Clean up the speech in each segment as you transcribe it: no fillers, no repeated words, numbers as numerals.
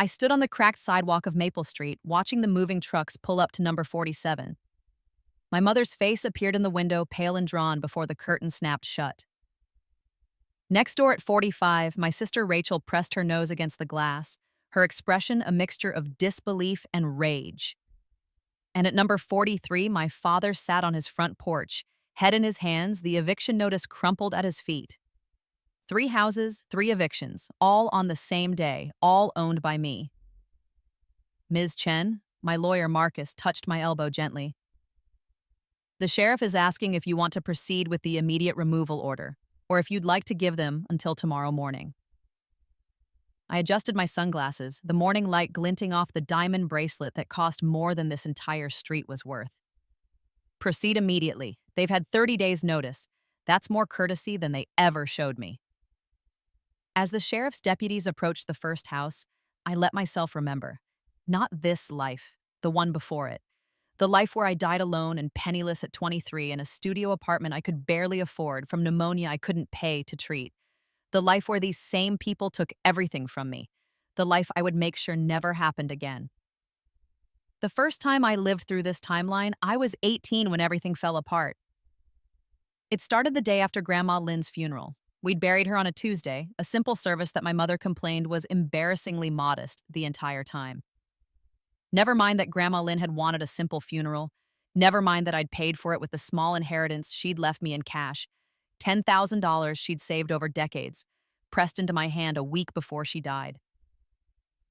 I stood on the cracked sidewalk of Maple Street, watching the moving trucks pull up to number 47. My mother's face appeared in the window, pale and drawn, before the curtain snapped shut. Next door at 45, my sister Rachel pressed her nose against the glass, her expression a mixture of disbelief and rage. And at number 43, my father sat on his front porch, head in his hands, the eviction notice crumpled at his feet. 3 houses, 3 evictions, all on the same day, all owned by me. Ms. Chen, my lawyer Marcus, touched my elbow gently. The sheriff is asking if you want to proceed with the immediate removal order, or if you'd like to give them until tomorrow morning. I adjusted my sunglasses, the morning light glinting off the diamond bracelet that cost more than this entire street was worth. Proceed immediately. They've had 30 days' notice. That's more courtesy than they ever showed me. As the sheriff's deputies approached the first house, I let myself remember. Not this life, the one before it. The life where I died alone and penniless at 23 in a studio apartment I could barely afford from pneumonia I couldn't pay to treat. The life where these same people took everything from me. The life I would make sure never happened again. The first time I lived through this timeline, I was 18 when everything fell apart. It started the day after Grandma Lynn's funeral. We'd buried her on a Tuesday, a simple service that my mother complained was embarrassingly modest the entire time. Never mind that Grandma Lynn had wanted a simple funeral. Never mind that I'd paid for it with the small inheritance she'd left me in cash. $10,000 she'd saved over decades, pressed into my hand a week before she died.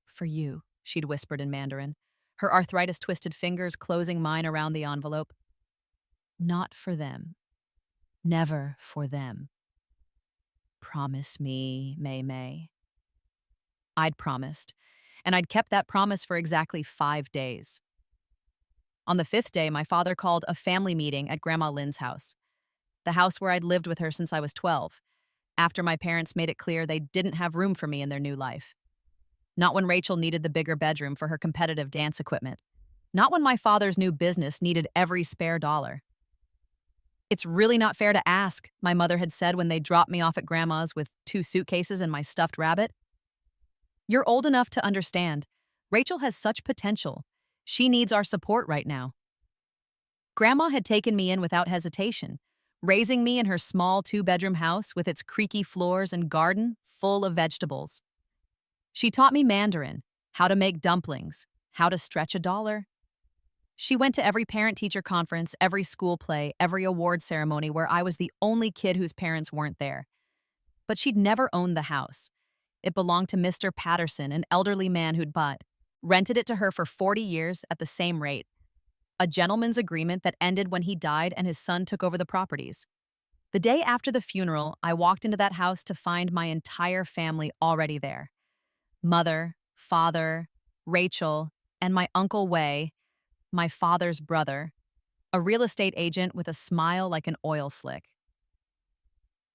For you, she'd whispered in Mandarin, her arthritis-twisted fingers closing mine around the envelope. Not for them. Never for them. Promise me, May May. I'd promised, and I'd kept that promise for exactly 5 days. On the 5th day, my father called a family meeting at Grandma Lynn's house, the house where I'd lived with her since I was 12, after my parents made it clear they didn't have room for me in their new life. Not when Rachel needed the bigger bedroom for her competitive dance equipment. Not when my father's new business needed every spare dollar. It's really not fair to ask, my mother had said when they dropped me off at Grandma's with 2 suitcases and my stuffed rabbit. You're old enough to understand. Rachel has such potential. She needs our support right now. Grandma had taken me in without hesitation, raising me in her small 2-bedroom house with its creaky floors and garden full of vegetables. She taught me Mandarin, how to make dumplings, how to stretch a dollar. She went to every parent-teacher conference, every school play, every award ceremony where I was the only kid whose parents weren't there. But she'd never owned the house. It belonged to Mr. Patterson, an elderly man who'd rented it to her for 40 years at the same rate. A gentleman's agreement that ended when he died and his son took over the properties. The day after the funeral, I walked into that house to find my entire family already there. Mother, father, Rachel, and my Uncle Wei, my father's brother, a real estate agent with a smile like an oil slick.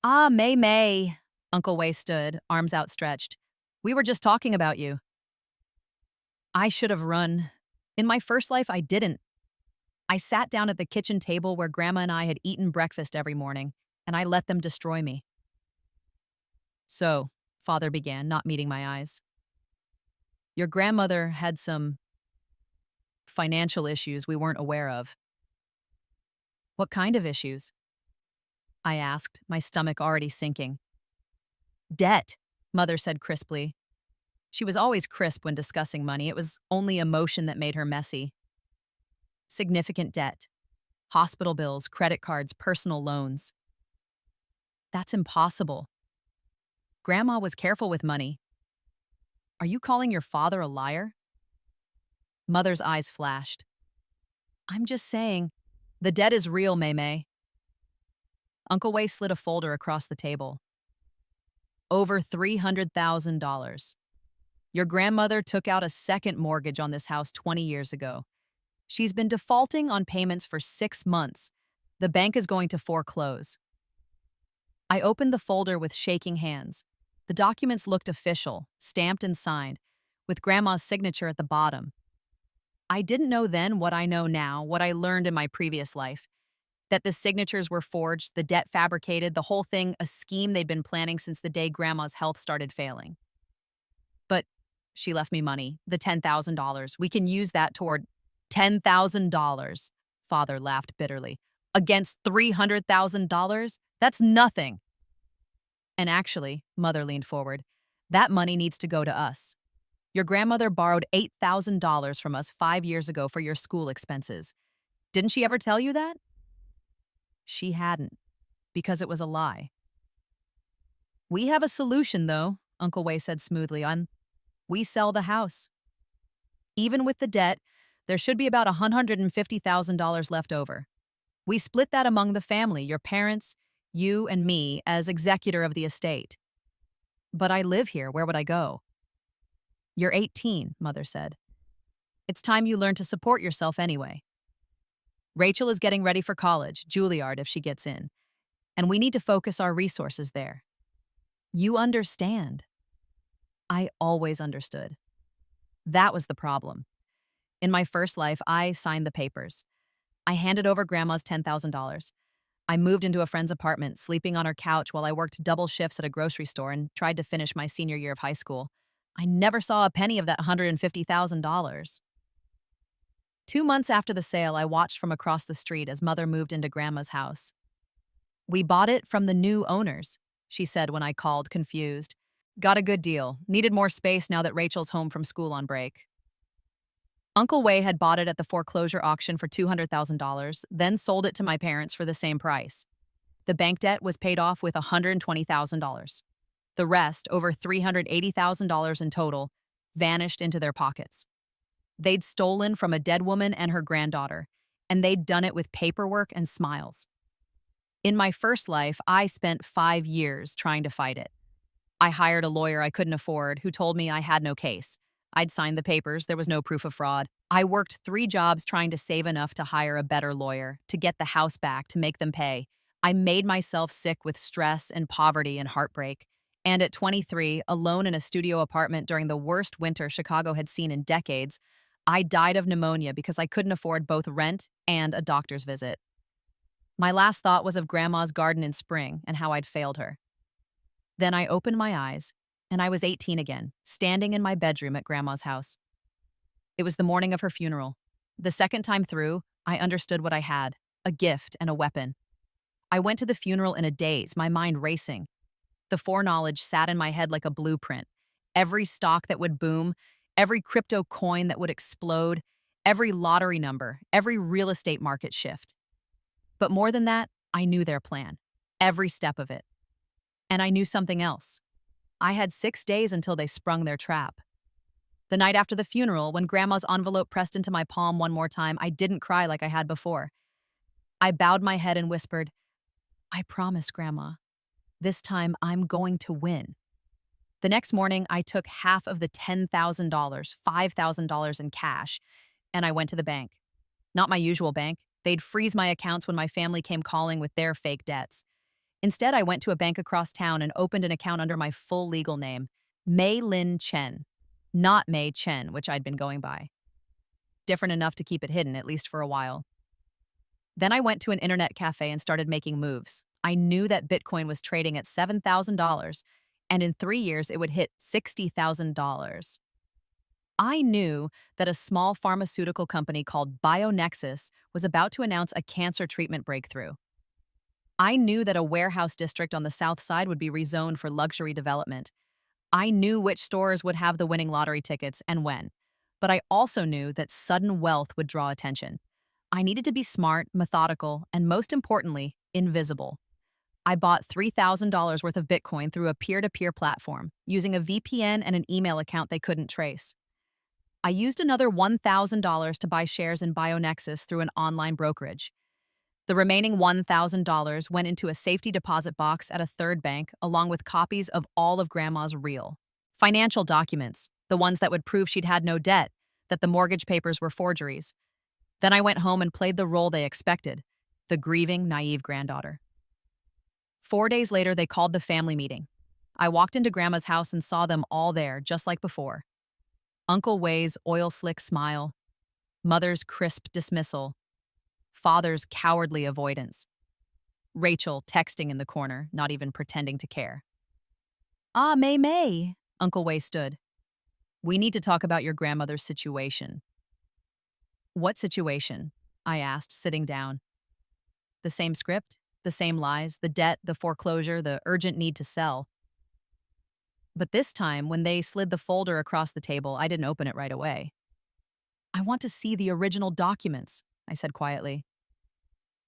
Ah, May May, Uncle Wei stood, arms outstretched. We were just talking about you. I should have run. In my first life, I didn't. I sat down at the kitchen table where Grandma and I had eaten breakfast every morning, and I let them destroy me. So, Father began, not meeting my eyes. Your grandmother had some financial issues we weren't aware of. What kind of issues? I asked, my stomach already sinking. Debt, Mother said crisply. She was always crisp when discussing money. It was only emotion that made her messy. Significant debt. Hospital bills, credit cards, personal loans. That's impossible. Grandma was careful with money. Are you calling your father a liar? Mother's eyes flashed. I'm just saying, the debt is real, May May. Uncle Wei slid a folder across the table. Over $300,000. Your grandmother took out a second mortgage on this house 20 years ago. She's been defaulting on payments for 6 months. The bank is going to foreclose. I opened the folder with shaking hands. The documents looked official, stamped and signed, with Grandma's signature at the bottom. I didn't know then what I know now, what I learned in my previous life. That the signatures were forged, the debt fabricated, the whole thing a scheme they'd been planning since the day Grandma's health started failing. But She left me money, the $10,000. We can use that toward $10,000. Father laughed bitterly. Against $300,000? That's nothing. And actually, Mother leaned forward, that money needs to go to us. Your grandmother borrowed $8,000 from us 5 years ago for your school expenses. Didn't she ever tell you that? She hadn't, because it was a lie. We have a solution, though, Uncle Wei said smoothly. We sell the house. Even with the debt, there should be about $150,000 left over. We split that among the family, your parents, you, and me, as executor of the estate. But I live here. Where would I go? You're 18, Mother said. It's time you learn to support yourself anyway. Rachel is getting ready for college, Juilliard if she gets in, and we need to focus our resources there. You understand. I always understood. That was the problem. In my first life, I signed the papers. I handed over Grandma's $10,000. I moved into a friend's apartment, sleeping on her couch while I worked double shifts at a grocery store and tried to finish my senior year of high school. I never saw a penny of that $150,000. 2 months after the sale, I watched from across the street as Mother moved into Grandma's house. We bought it from the new owners, she said when I called, confused. Got a good deal. Needed more space now that Rachel's home from school on break. Uncle Wei had bought it at the foreclosure auction for $200,000, then sold it to my parents for the same price. The bank debt was paid off with $120,000. The rest, over $380,000 in total, vanished into their pockets. They'd stolen from a dead woman and her granddaughter, and they'd done it with paperwork and smiles. In my first life, I spent 5 years trying to fight it. I hired a lawyer I couldn't afford who told me I had no case. I'd signed the papers, there was no proof of fraud. I worked 3 jobs trying to save enough to hire a better lawyer, to get the house back, to make them pay. I made myself sick with stress and poverty and heartbreak. And at 23, alone in a studio apartment during the worst winter Chicago had seen in decades, I died of pneumonia because I couldn't afford both rent and a doctor's visit. My last thought was of Grandma's garden in spring and how I'd failed her. Then I opened my eyes, and I was 18 again, standing in my bedroom at Grandma's house. It was the morning of her funeral. The second time through, I understood what I had, a gift and a weapon. I went to the funeral in a daze, my mind racing. The foreknowledge sat in my head like a blueprint. Every stock that would boom, every crypto coin that would explode, every lottery number, every real estate market shift. But more than that, I knew their plan, every step of it. And I knew something else. I had 6 days until they sprung their trap. The night after the funeral, when Grandma's envelope pressed into my palm one more time, I didn't cry like I had before. I bowed my head and whispered, I promise, Grandma. This time I'm going to win. The next morning, I took half of the $10,000, $5,000 in cash, and I went to the bank. Not my usual bank. They'd freeze my accounts when my family came calling with their fake debts. Instead, I went to a bank across town and opened an account under my full legal name, Mei Lin Chen, not Mei Chen, which I'd been going by. Different enough to keep it hidden, at least for a while. Then I went to an internet cafe and started making moves. I knew that Bitcoin was trading at $7,000, and in 3 years it would hit $60,000. I knew that a small pharmaceutical company called BioNexus was about to announce a cancer treatment breakthrough. I knew that a warehouse district on the south side would be rezoned for luxury development. I knew which stores would have the winning lottery tickets and when. But I also knew that sudden wealth would draw attention. I needed to be smart, methodical, and most importantly, invisible. I bought $3,000 worth of Bitcoin through a peer-to-peer platform, using a VPN and an email account they couldn't trace. I used another $1,000 to buy shares in BioNexus through an online brokerage. The remaining $1,000 went into a safety deposit box at a third bank, along with copies of all of Grandma's real financial documents, the ones that would prove she'd had no debt, that the mortgage papers were forgeries. Then I went home and played the role they expected, the grieving, naive granddaughter. 4 days later, they called the family meeting. I walked into Grandma's house and saw them all there, just like before. Uncle Wei's oil-slick smile, Mother's crisp dismissal, Father's cowardly avoidance, Rachel texting in the corner, not even pretending to care. Ah, Mei Mei, Uncle Wei stood. We need to talk about your grandmother's situation. What situation? I asked, sitting down. The same script, the same lies, the debt, the foreclosure, the urgent need to sell. But this time, when they slid the folder across the table, I didn't open it right away. I want to see the original documents, I said quietly.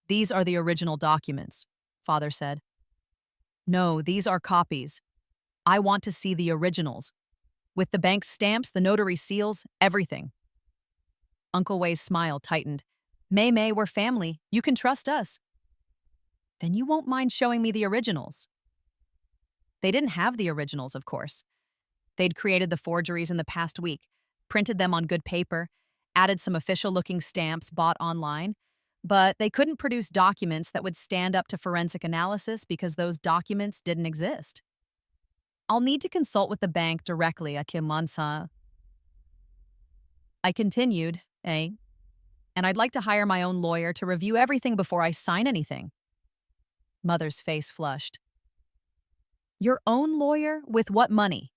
These are the original documents, Father said. No, these are copies. I want to see the originals. With the bank's stamps, the notary seals, everything. Uncle Way's smile tightened. May, we're family. You can trust us. Then you won't mind showing me the originals. They didn't have the originals, of course. They'd created the forgeries in the past week, printed them on good paper, added some official-looking stamps bought online, but they couldn't produce documents that would stand up to forensic analysis because those documents didn't exist. I'll need to consult with the bank directly, Akimansa. I continued, and I'd like to hire my own lawyer to review everything before I sign anything. Mother's face flushed. Your own lawyer? With what money?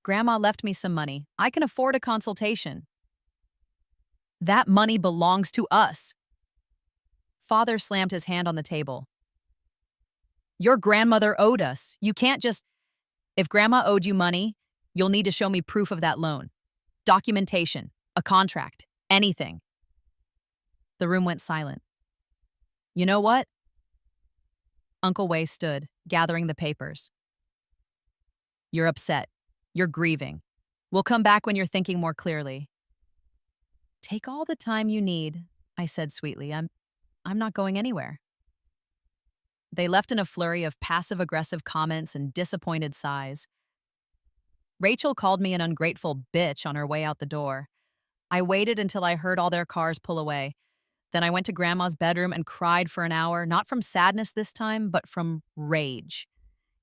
Grandma left me some money. I can afford a consultation. That money belongs to us. Father slammed his hand on the table. Your grandmother owed us. You can't just... If Grandma owed you money, you'll need to show me proof of that loan. Documentation, a contract, anything. The room went silent. You know what? Uncle Way stood, gathering the papers. You're upset. You're grieving. We'll come back when you're thinking more clearly. Take all the time you need, I said sweetly. I'm not going anywhere. They left in a flurry of passive-aggressive comments and disappointed sighs. Rachel called me an ungrateful bitch on her way out the door. I waited until I heard all their cars pull away. Then I went to Grandma's bedroom and cried for an hour, not from sadness this time, but from rage.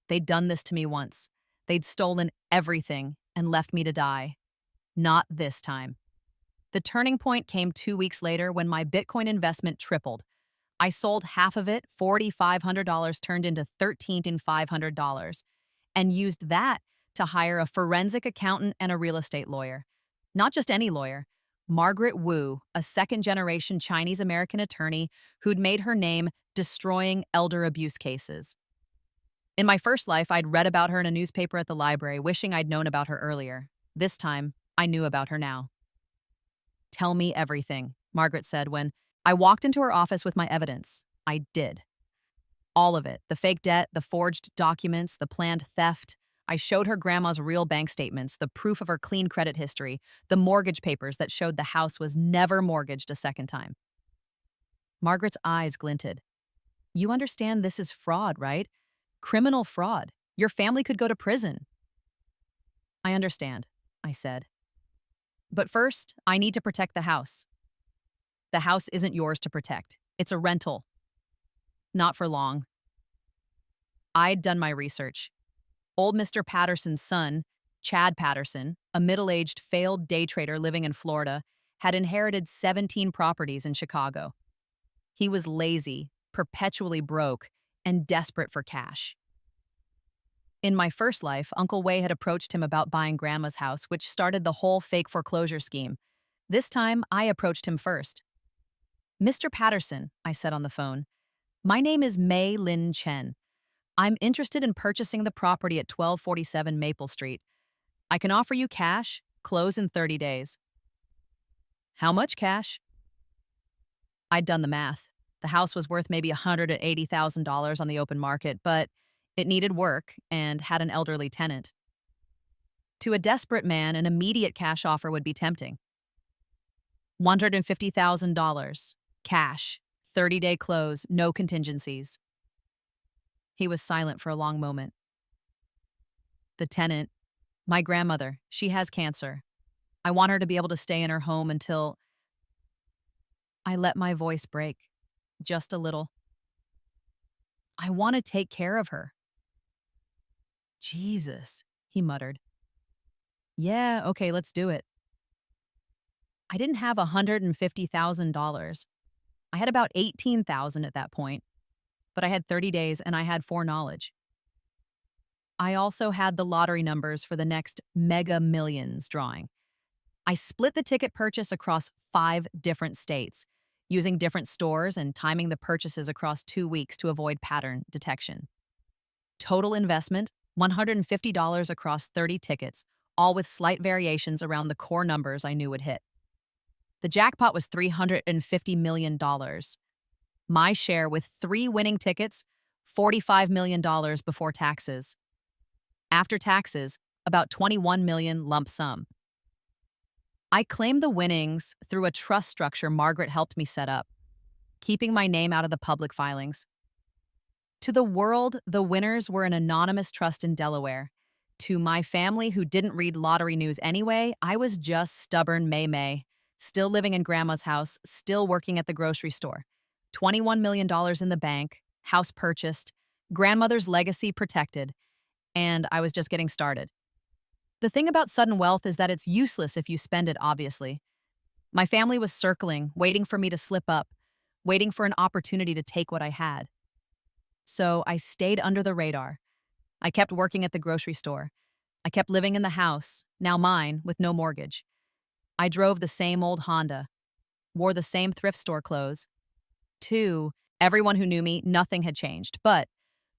They'd done this to me once. They'd stolen everything and left me to die. Not this time. The turning point came 2 weeks later when my Bitcoin investment tripled. I sold half of it, $4,500 turned into $13,500, and used that to hire a forensic accountant and a real estate lawyer. Not just any lawyer. Margaret Wu, a second-generation Chinese-American attorney who'd made her name destroying elder abuse cases. In my first life, I'd read about her in a newspaper at the library, wishing I'd known about her earlier. This time, I knew about her now. Tell me everything, Margaret said when I walked into her office with my evidence. I did. All of it. The fake debt, the forged documents, the planned theft. I showed her Grandma's real bank statements, the proof of her clean credit history, the mortgage papers that showed the house was never mortgaged a second time. Margaret's eyes glinted. You understand this is fraud, right? Criminal fraud. Your family could go to prison. I understand, I said. But first, I need to protect the house. The house isn't yours to protect. It's a rental. Not for long. I'd done my research. Old Mr. Patterson's son, Chad Patterson, a middle-aged failed day trader living in Florida, had inherited 17 properties in Chicago. He was lazy, perpetually broke, and desperate for cash. In my first life, Uncle Way had approached him about buying Grandma's house, which started the whole fake foreclosure scheme. This time, I approached him first. Mr. Patterson, I said on the phone, my name is Mei Lin Chen. I'm interested in purchasing the property at 1247 Maple Street. I can offer you cash, close in 30 days. How much cash? I'd done the math. The house was worth maybe $180,000 on the open market, but it needed work and had an elderly tenant. To a desperate man, an immediate cash offer would be tempting. $150,000, cash, 30-day close, no contingencies. He was silent for a long moment. The tenant, my grandmother, she has cancer. I want her to be able to stay in her home until... I let my voice break, just a little. I want to take care of her. Jesus, he muttered. Yeah, okay, let's do it. I didn't have $150,000. I had about $18,000 at that point, but I had 30 days and I had foreknowledge. I also had the lottery numbers for the next Mega Millions drawing. I split the ticket purchase across 5 different states, using different stores and timing the purchases across 2 weeks to avoid pattern detection. Total investment $150 across 30 tickets, all with slight variations around the core numbers I knew would hit. The jackpot was $350 million. My share with 3 winning tickets, $45 million before taxes. After taxes, about $21 million lump sum. I claimed the winnings through a trust structure Margaret helped me set up, keeping my name out of the public filings. To the world, the winners were an anonymous trust in Delaware. To my family, who didn't read lottery news anyway, I was just stubborn May, still living in grandma's house, still working at the grocery store. $21 million in the bank, house purchased, grandmother's legacy protected, and I was just getting started. The thing about sudden wealth is that it's useless if you spend it, obviously. My family was circling, waiting for me to slip up, waiting for an opportunity to take what I had. So I stayed under the radar. I kept working at the grocery store. I kept living in the house, now mine, with no mortgage. I drove the same old Honda, wore the same thrift store clothes. To everyone who knew me, nothing had changed, but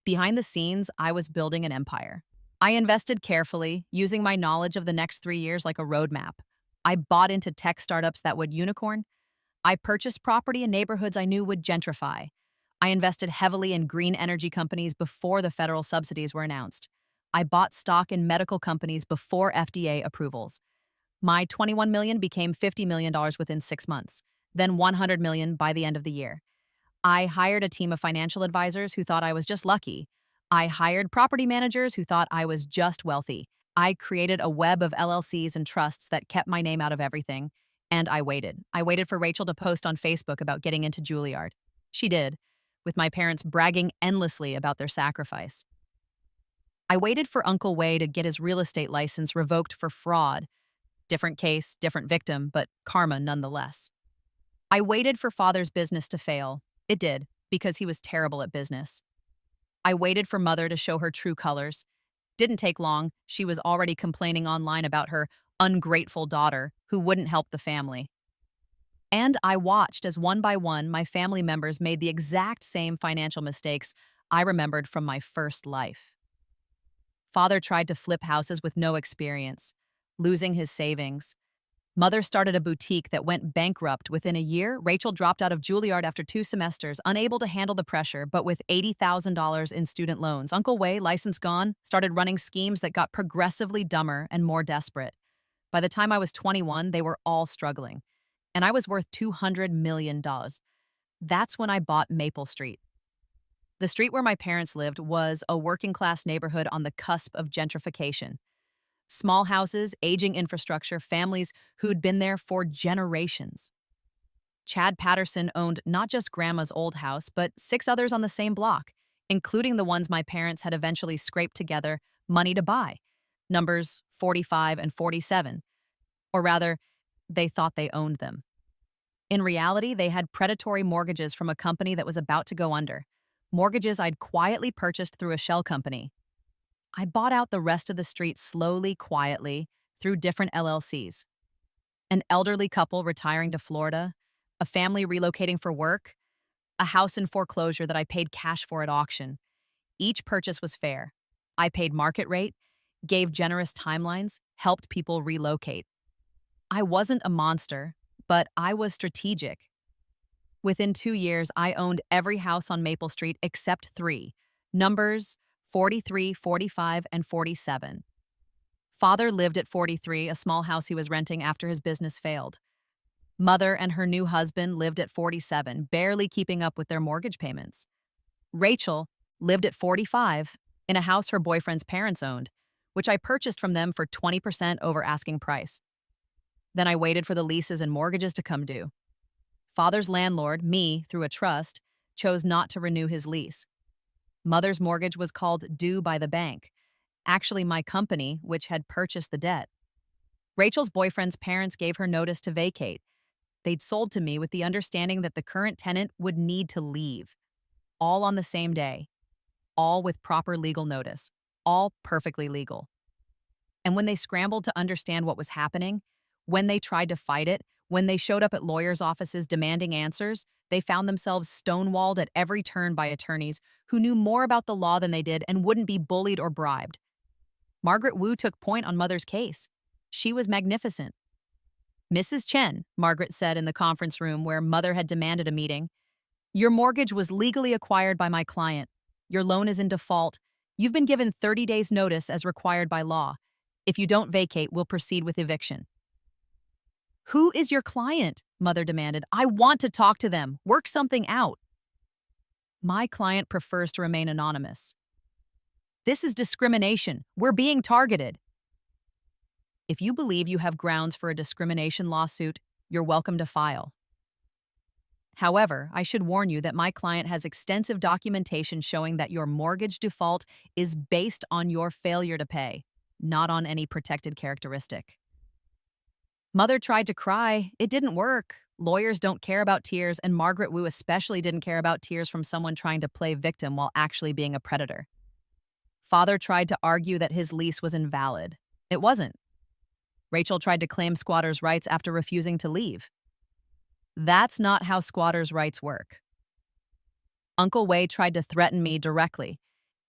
behind the scenes, I was building an empire. I invested carefully, using my knowledge of the next 3 years like a roadmap. I bought into tech startups that would unicorn. I purchased property in neighborhoods I knew would gentrify. I invested heavily in green energy companies before the federal subsidies were announced. I bought stock in medical companies before FDA approvals. My $21 million became $50 million within 6 months, then $100 million by the end of the year. I hired a team of financial advisors who thought I was just lucky. I hired property managers who thought I was just wealthy. I created a web of LLCs and trusts that kept my name out of everything. And I waited. I waited for Rachel to post on Facebook about getting into Juilliard. She did, with my parents bragging endlessly about their sacrifice. I waited for Uncle Way to get his real estate license revoked for fraud. Different case, different victim, but karma nonetheless. I waited for Father's business to fail. It did, because he was terrible at business. I waited for Mother to show her true colors. Didn't take long. She was already complaining online about her ungrateful daughter who wouldn't help the family. And I watched as one by one my family members made the exact same financial mistakes I remembered from my first life. Father tried to flip houses with no experience, losing his savings. Mother started a boutique that went bankrupt within a year. Rachel dropped out of Juilliard after 2 semesters, unable to handle the pressure, but with $80,000 in student loans. Uncle Way, license gone, started running schemes that got progressively dumber and more desperate. By the time I was 21, they were all struggling, and I was worth $200 million. That's when I bought Maple Street. The street where my parents lived was a working-class neighborhood on the cusp of gentrification. Small houses, aging infrastructure, families who'd been there for generations. Chad Patterson owned not just Grandma's old house, but 6 others on the same block, including the ones my parents had eventually scraped together money to buy, numbers 45 and 47. Or rather, they thought they owned them. In reality, they had predatory mortgages from a company that was about to go under, mortgages I'd quietly purchased through a shell company. I bought out the rest of the street slowly, quietly, through different LLCs. An elderly couple retiring to Florida, a family relocating for work, a house in foreclosure that I paid cash for at auction. Each purchase was fair. I paid market rate, gave generous timelines, helped people relocate. I wasn't a monster, but I was strategic. Within 2 years, I owned every house on Maple Street except 3, numbers 43, 45, and 47. Father lived at 43, a small house he was renting after his business failed. Mother and her new husband lived at 47, barely keeping up with their mortgage payments. Rachel lived at 45 in a house her boyfriend's parents owned, which I purchased from them for 20% over asking price. Then I waited for the leases and mortgages to come due. Father's landlord, me, through a trust, chose not to renew his lease. Mother's mortgage was called due by the bank, actually my company, which had purchased the debt. Rachel's boyfriend's parents gave her notice to vacate. They'd sold to me with the understanding that the current tenant would need to leave. All on the same day. All with proper legal notice. all perfectly legal. And when they scrambled to understand what was happening, when they tried to fight it, when they showed up at lawyers' offices demanding answers, they found themselves stonewalled at every turn by attorneys who knew more about the law than they did and wouldn't be bullied or bribed. Margaret Wu took point on Mother's case. She was magnificent. "Mrs. Chen," Margaret said in the conference room where Mother had demanded a meeting, "your mortgage was legally acquired by my client. Your loan is in default. You've been given 30 days' notice as required by law. If you don't vacate, we'll proceed with eviction." "Who is your client?" Mother demanded. "I want to talk to them. Work something out." "My client prefers to remain anonymous." "This is discrimination. We're being targeted." "If you believe you have grounds for a discrimination lawsuit, you're welcome to file. However, I should warn you that my client has extensive documentation showing that your mortgage default is based on your failure to pay, not on any protected characteristic." Mother tried to cry. It didn't work. Lawyers don't care about tears, and Margaret Wu especially didn't care about tears from someone trying to play victim while actually being a predator. Father tried to argue that his lease was invalid. It wasn't. Rachel tried to claim squatters' rights after refusing to leave. That's not how squatters' rights work. Uncle Wei tried to threaten me directly.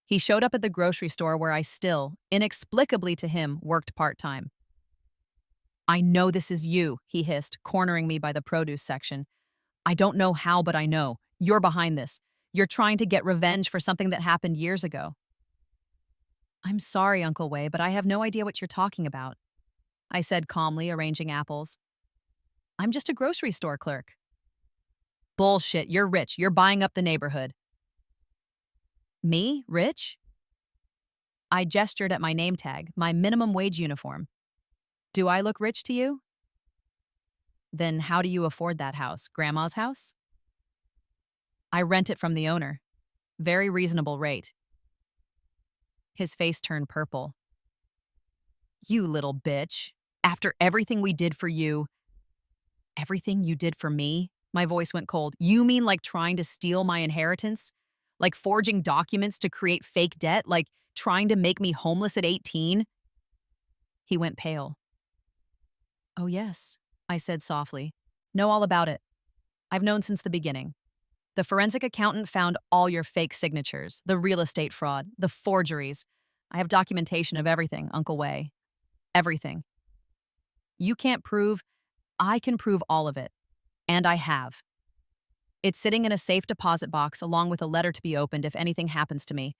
He showed up at the grocery store where I still, inexplicably to him, worked part-time. "I know this is you," he hissed, cornering me by the produce section. "I don't know how, but I know. You're behind this. You're trying to get revenge for something that happened years ago." "I'm sorry, Uncle Wei, but I have no idea what you're talking about," I said calmly, arranging apples. "I'm just a grocery store clerk." "Bullshit, you're rich. You're buying up the neighborhood." "Me? Rich?" I gestured at my name tag, my minimum wage uniform. "Do I look rich to you?" "Then how do you afford that house? Grandma's house?" "I rent it from the owner. Very reasonable rate." His face turned purple. "You little bitch. After everything we did for you." "Everything you did for me?" My voice went cold. "You mean like trying to steal my inheritance? Like forging documents to create fake debt? Like trying to make me homeless at 18? He went pale. "Oh yes," I said softly. "Know all about it. I've known since the beginning. The forensic accountant found all your fake signatures, the real estate fraud, the forgeries. I have documentation of everything, Uncle Wei. Everything. You can't prove, I can prove all of it. And I have. It's sitting in a safe deposit box along with a letter to be opened if anything happens to me.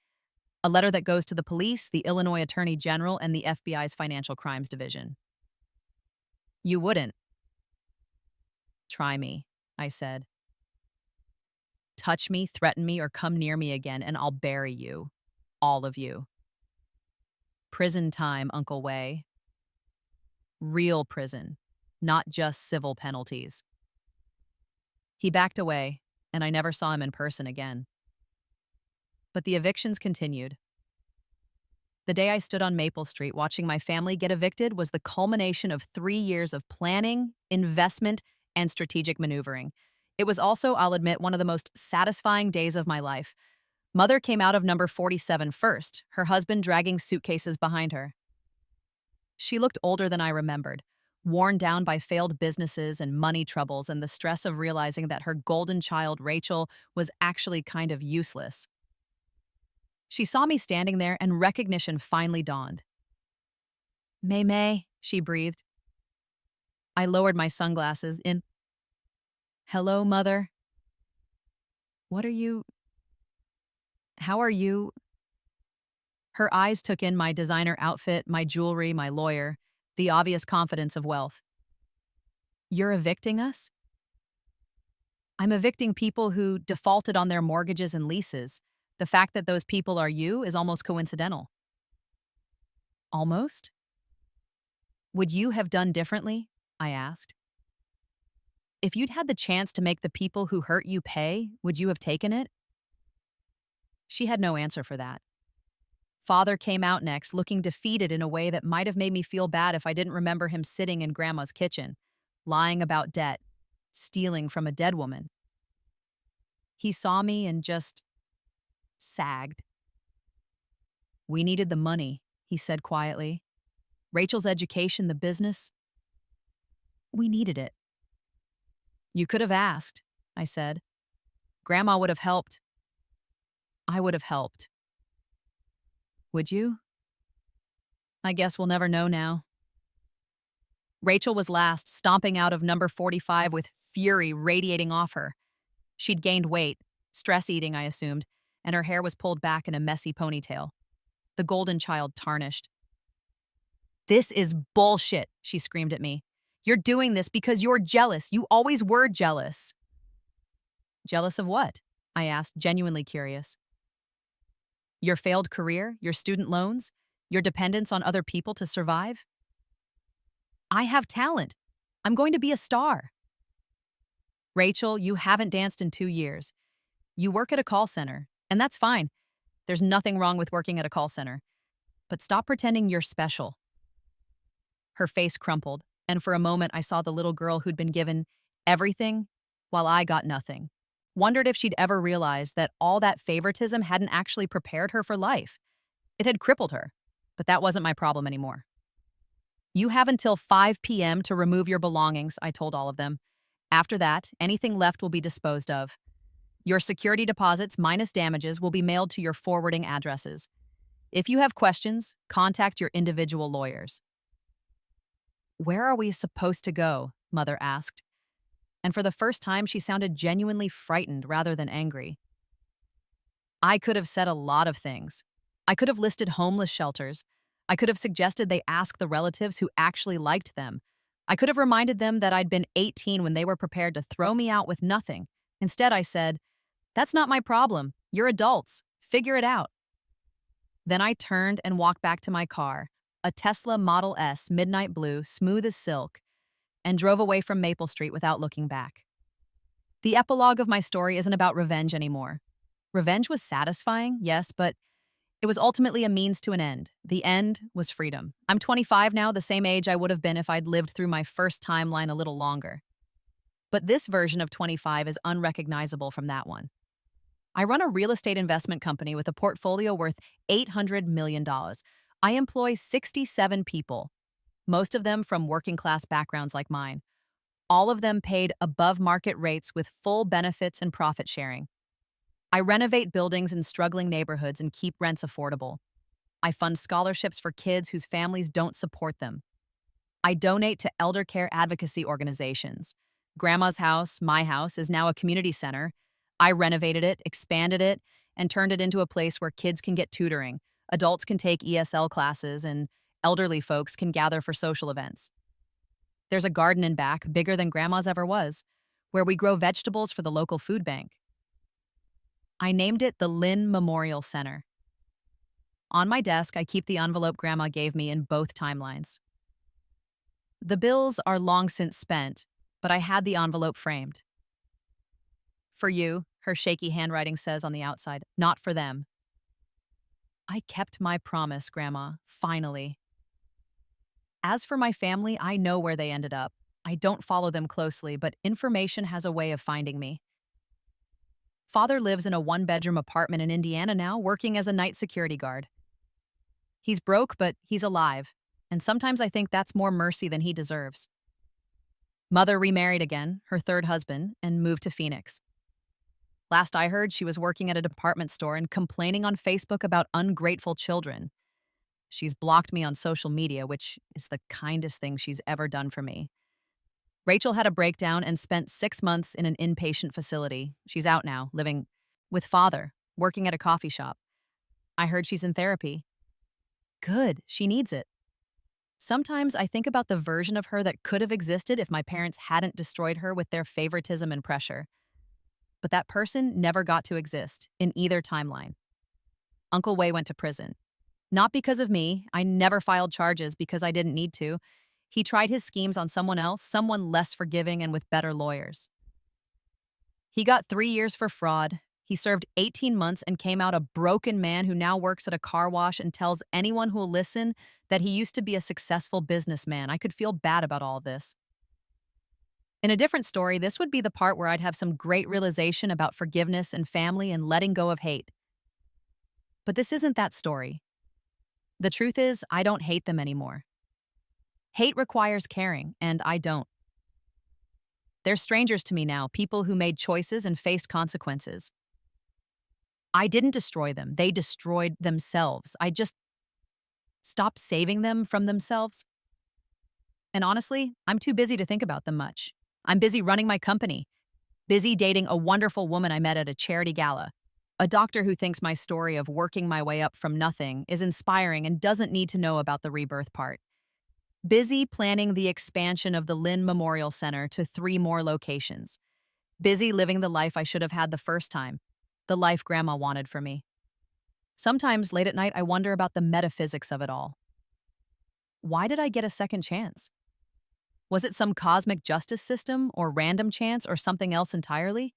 A letter that goes to the police, the Illinois Attorney General, and the FBI's Financial Crimes Division." "You wouldn't." "Try me," I said. "Touch me, threaten me, or come near me again, and I'll bury you. All of you. Prison time, Uncle Wei. Real prison, not just civil penalties." He backed away, and I never saw him in person again. But the evictions continued. The day I stood on Maple Street watching my family get evicted was the culmination of 3 years of planning, investment, and strategic maneuvering. It was also, I'll admit, one of the most satisfying days of my life. Mother came out of number 47 first, her husband dragging suitcases behind her. She looked older than I remembered, worn down by failed businesses and money troubles and the stress of realizing that her golden child, Rachel, was actually kind of useless. She saw me standing there, and recognition finally dawned. "May May," she breathed. I lowered my sunglasses in. "Hello, Mother. What are you? How are you?" Her eyes took in my designer outfit, my jewelry, my lawyer, the obvious confidence of wealth. "You're evicting us?" "I'm evicting people who defaulted on their mortgages and leases. The fact that those people are you is almost coincidental." "Almost? Would you have done differently?" I asked. "If you'd had the chance to make the people who hurt you pay, would you have taken it?" She had no answer for that. Father came out next, looking defeated in a way that might have made me feel bad if I didn't remember him sitting in Grandma's kitchen, lying about debt, stealing from a dead woman. He saw me and just sagged. We needed the money, he said quietly. Rachel's education, the business. We needed it. You could have asked, I said. Grandma would have helped. I would have helped. Would you? I guess we'll never know now. Rachel was last, stomping out of number 45 with fury radiating off her. She'd gained weight, stress eating, I assumed, and her hair was pulled back in a messy ponytail. The golden child tarnished. This is bullshit, she screamed at me. You're doing this because you're jealous. You always were jealous. Jealous of what? I asked, genuinely curious. Your failed career, your student loans, your dependence on other people to survive? I have talent. I'm going to be a star. Rachel, you haven't danced in 2 years. You work at a call center, and that's fine. There's nothing wrong with working at a call center. But stop pretending you're special. Her face crumpled, and for a moment I saw the little girl who'd been given everything while I got nothing. Wondered if she'd ever realize that all that favoritism hadn't actually prepared her for life. It had crippled her, but that wasn't my problem anymore. You have until 5 p.m. to remove your belongings, I told all of them. After that, anything left will be disposed of. Your security deposits minus damages will be mailed to your forwarding addresses. If you have questions, contact your individual lawyers. Where are we supposed to go? Mother asked. And for the first time, she sounded genuinely frightened rather than angry. I could have said a lot of things. I could have listed homeless shelters. I could have suggested they ask the relatives who actually liked them. I could have reminded them that I'd been 18 when they were prepared to throw me out with nothing. Instead, I said, "That's not my problem. You're adults. Figure it out." Then I turned and walked back to my car, a Tesla Model S midnight blue, smooth as silk, and drove away from Maple Street without looking back. The epilogue of my story isn't about revenge anymore. Revenge was satisfying, yes, but it was ultimately a means to an end. The end was freedom. I'm 25 now, the same age I would have been if I'd lived through my first timeline a little longer. But this version of 25 is unrecognizable from that one. I run a real estate investment company with a portfolio worth $800 million. I employ 67 people, most of them from working-class backgrounds like mine. All of them paid above market rates with full benefits and profit sharing. I renovate buildings in struggling neighborhoods and keep rents affordable. I fund scholarships for kids whose families don't support them. I donate to elder care advocacy organizations. Grandma's house, my house, is now a community center. I renovated it, expanded it, and turned it into a place where kids can get tutoring, adults can take ESL classes, and elderly folks can gather for social events. There's a garden in back, bigger than Grandma's ever was, where we grow vegetables for the local food bank. I named it the Lynn Memorial Center. On my desk, I keep the envelope Grandma gave me in both timelines. The bills are long since spent, but I had the envelope framed. For you, her shaky handwriting says on the outside, not for them. I kept my promise, Grandma, finally. As for my family, I know where they ended up. I don't follow them closely, but information has a way of finding me. Father lives in a one-bedroom apartment in Indiana now, working as a night security guard. He's broke, but he's alive, and sometimes I think that's more mercy than he deserves. Mother remarried again, her third husband, and moved to Phoenix. Last I heard, she was working at a department store and complaining on Facebook about ungrateful children. She's blocked me on social media, which is the kindest thing she's ever done for me. Rachel had a breakdown and spent 6 months in an inpatient facility. She's out now, living with Father, working at a coffee shop. I heard she's in therapy. Good, she needs it. Sometimes I think about the version of her that could have existed if my parents hadn't destroyed her with their favoritism and pressure. But that person never got to exist in either timeline. Uncle Wei went to prison. Not because of me. I never filed charges because I didn't need to. He tried his schemes on someone else, someone less forgiving and with better lawyers. He got 3 years for fraud. He served 18 months and came out a broken man who now works at a car wash and tells anyone who'll listen that he used to be a successful businessman. I could feel bad about all of this. In a different story, this would be the part where I'd have some great realization about forgiveness and family and letting go of hate. But this isn't that story. The truth is, I don't hate them anymore. Hate requires caring, and I don't. They're strangers to me now, people who made choices and faced consequences. I didn't destroy them, they destroyed themselves. I just stopped saving them from themselves. And honestly, I'm too busy to think about them much. I'm busy running my company, busy dating a wonderful woman I met at a charity gala, a doctor who thinks my story of working my way up from nothing is inspiring and doesn't need to know about the rebirth part. Busy planning the expansion of the Lynn Memorial Center to 3 more locations. Busy living the life I should have had the first time, the life Grandma wanted for me. Sometimes late at night, I wonder about the metaphysics of it all. Why did I get a second chance? Was it some cosmic justice system, or random chance, or something else entirely?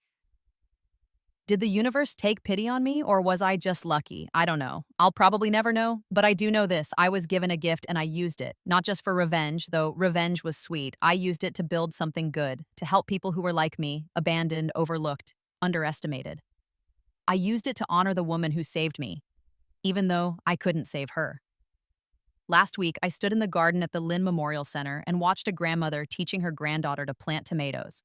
Did the universe take pity on me, or was I just lucky? I don't know. I'll probably never know, but I do know this. I was given a gift and I used it. Not just for revenge, though revenge was sweet. I used it to build something good, to help people who were like me, abandoned, overlooked, underestimated. I used it to honor the woman who saved me, even though I couldn't save her. Last week, I stood in the garden at the Lynn Memorial Center and watched a grandmother teaching her granddaughter to plant tomatoes.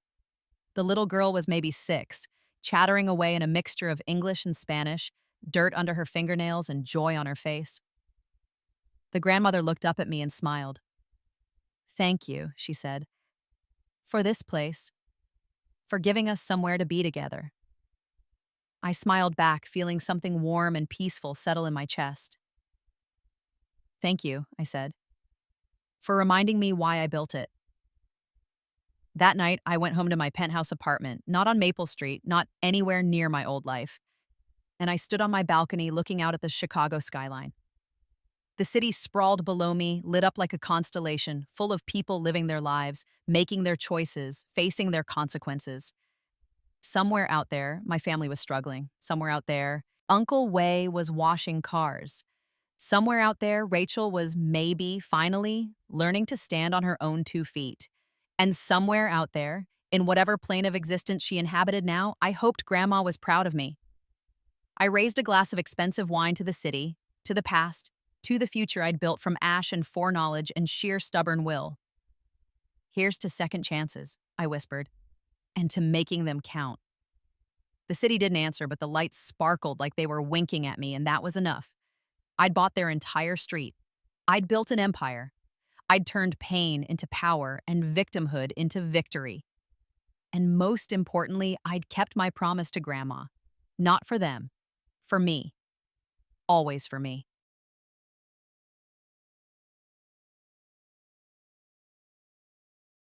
The little girl was maybe 6, chattering away in a mixture of English and Spanish, dirt under her fingernails and joy on her face. The grandmother looked up at me and smiled. "Thank you," she said, "for this place, for giving us somewhere to be together." I smiled back, feeling something warm and peaceful settle in my chest. "Thank you," I said, "for reminding me why I built it." That night, I went home to my penthouse apartment, not on Maple Street, not anywhere near my old life, and I stood on my balcony looking out at the Chicago skyline. The city sprawled below me, lit up like a constellation, full of people living their lives, making their choices, facing their consequences. Somewhere out there, my family was struggling. Somewhere out there, Uncle Way was washing cars. Somewhere out there, Rachel was maybe, finally, learning to stand on her own 2 feet. And somewhere out there, in whatever plane of existence she inhabited now, I hoped Grandma was proud of me. I raised a glass of expensive wine to the city, to the past, to the future I'd built from ash and foreknowledge and sheer stubborn will. "Here's to second chances," I whispered, "and to making them count." The city didn't answer, but the lights sparkled like they were winking at me, and that was enough. I'd bought their entire street. I'd built an empire. I'd turned pain into power and victimhood into victory. And most importantly, I'd kept my promise to Grandma. Not for them. For me. Always for me.